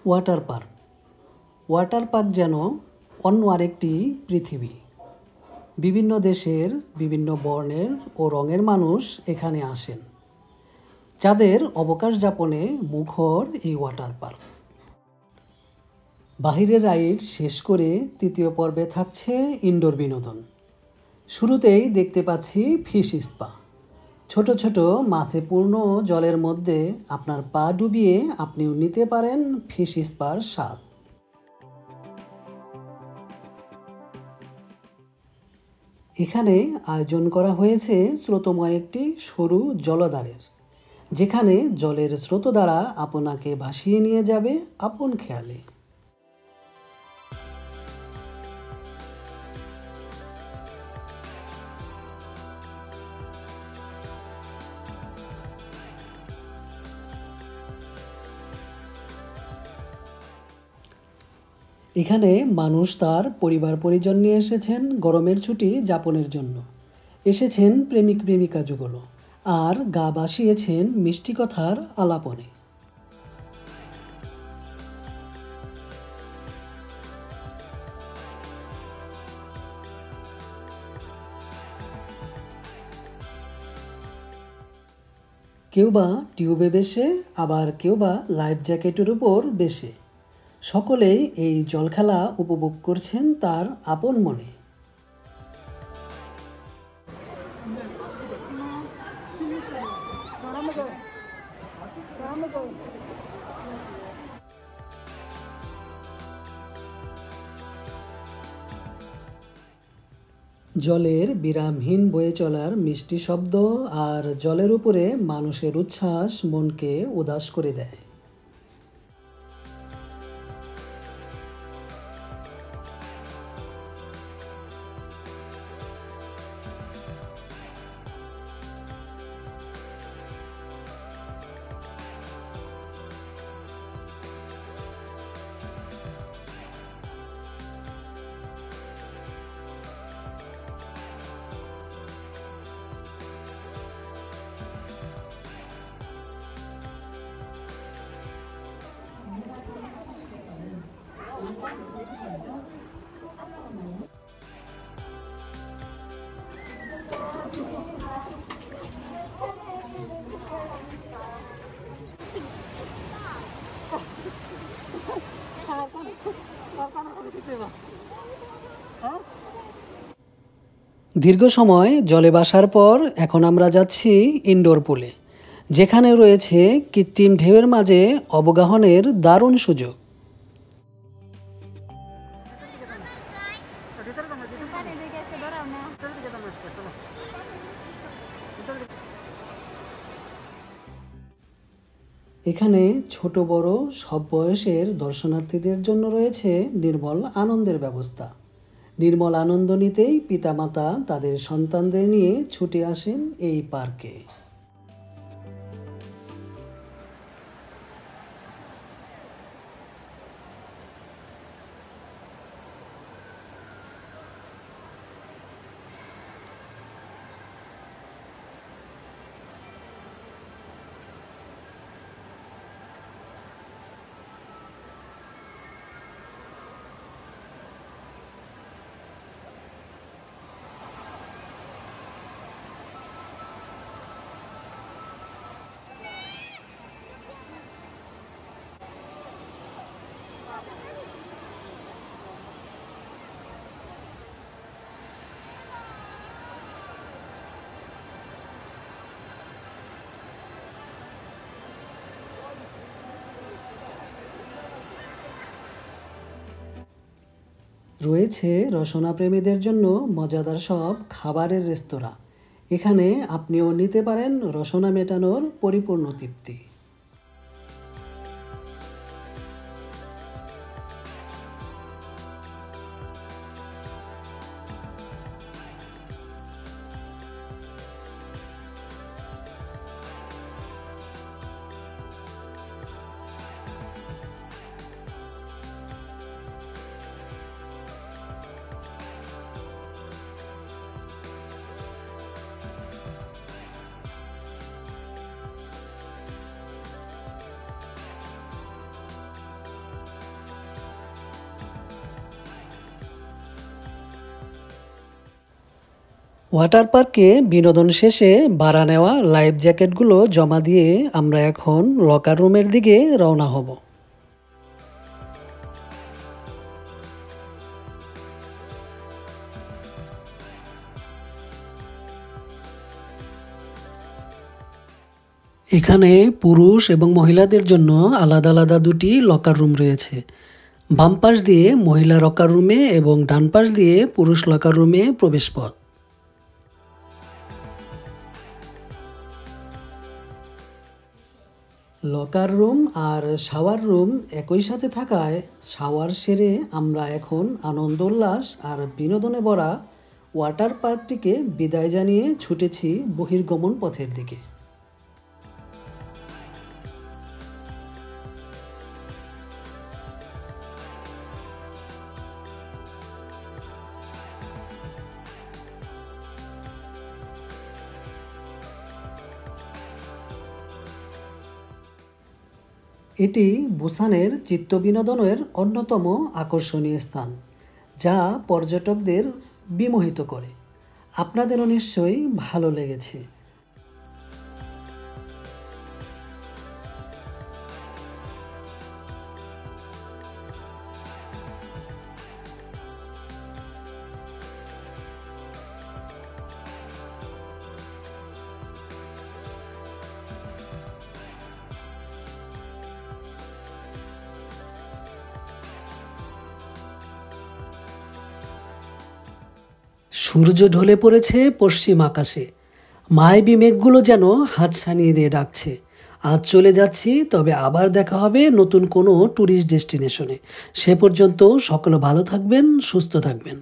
Water park. Water park যেন অন্য আরেকটি পৃথিবী। বিভিন্ন দেশের বিভিন্ন বর্ণের ও রঙের মানুষ এখানে আসেন, যাদের অবকাশ যাপনে মুখর এই ওয়াটার পার্ক। বাহিরের রাইড শেষ করে তৃতীয় পর্বে থাকছে ইনডোর বিনোদন। শুরুতেই দেখতে পাচ্ছি ফিশ স্পা। ছোট ছোট মাছে পূর্ণ জলের মধ্যে আপনার পা ডুবিয়ে আপনিও নিতে পারেন ফিশ স্পার স্বাদ। এখানে আয়োজন করা হয়েছে স্রোতময় একটি সরু জলধারের, যেখানে জলের স্রোত দ্বারা আপনাকে ভাসিয়ে নিয়ে যাবে আপন খেয়ালে। এখানে মানুষ তার পরিবার পরিজন নিয়ে এসেছেন গরমের ছুটি যাপনের জন্য। এসেছেন প্রেমিক প্রেমিকা যুগল আর গা ভাসিয়েছেন মিষ্টি কথার আলাপনে। কেউ বা টিউবে বেশে, আবার কেউ বা লাইফ জ্যাকেটের উপর বেশে। সকলেই এই জলখেলা উপভোগ করছেন তার আপন মনে। জলের বিরামহীন বয়ে চলার মিষ্টি শব্দ আর জলের উপরে মানুষের উচ্ছ্বাস মনকে উদাস করে দেয়। দীর্ঘ সময় জলে ভাসার পর এখন আমরা যাচ্ছি ইনডোর পুলে, যেখানে রয়েছে কৃত্রিম ঢেউয়ের মাঝে অবগাহনের দারুণ সুযোগ। এখানে ছোট বড় সব বয়সের দর্শনার্থীদের জন্য রয়েছে নির্মল আনন্দের ব্যবস্থা। নির্মল আনন্দ নিতেই পিতামাতা তাদের সন্তানদের নিয়ে ছুটে আসেন এই পার্কে। রয়েছে রসনা প্রেমীদের জন্য মজাদার সব খাবারের রেস্তোরাঁ। এখানে আপনিও নিতে পারেন রসনা মেটানোর পরিপূর্ণ তৃপ্তি। ওয়াটার পার্কে বিনোদন শেষে ভাড়া নেওয়া লাইফ জ্যাকেটগুলো জমা দিয়ে আমরা এখন লকার রুমের দিকে রওনা হব। এখানে পুরুষ এবং মহিলাদের জন্য আলাদা আলাদা দুটি লকার রুম রয়েছে। বাম পাশ দিয়ে মহিলা লকার রুমে এবং ডান পাশ দিয়ে পুরুষ লকার রুমে প্রবেশ পথ। লকার রুম আর শাওয়ার রুম একই সাথে থাকায় শাওয়ার সেরে আমরা এখন আনন্দ উল্লাস আর বিনোদনে ভরা ওয়াটার পার্কটিকে বিদায় জানিয়ে ছুটেছি বহির্গমন পথের দিকে। এটি বুসানের চিত্তবিনোদনের অন্যতম আকর্ষণীয় স্থান, যা পর্যটকদের বিমোহিত করে। আপনাদেরও নিশ্চয়ই ভালো লেগেছে। সূর্য ঢলে পড়েছে পশ্চিম আকাশে, মায়াবী মেঘগুলো যেন হাত ছানিয়ে দিয়ে ডাকছে। আজ চলে যাচ্ছি, তবে আবার দেখা হবে নতুন কোনো ট্যুরিস্ট ডেস্টিনেশনে। সে পর্যন্ত সকলে ভালো থাকবেন, সুস্থ থাকবেন।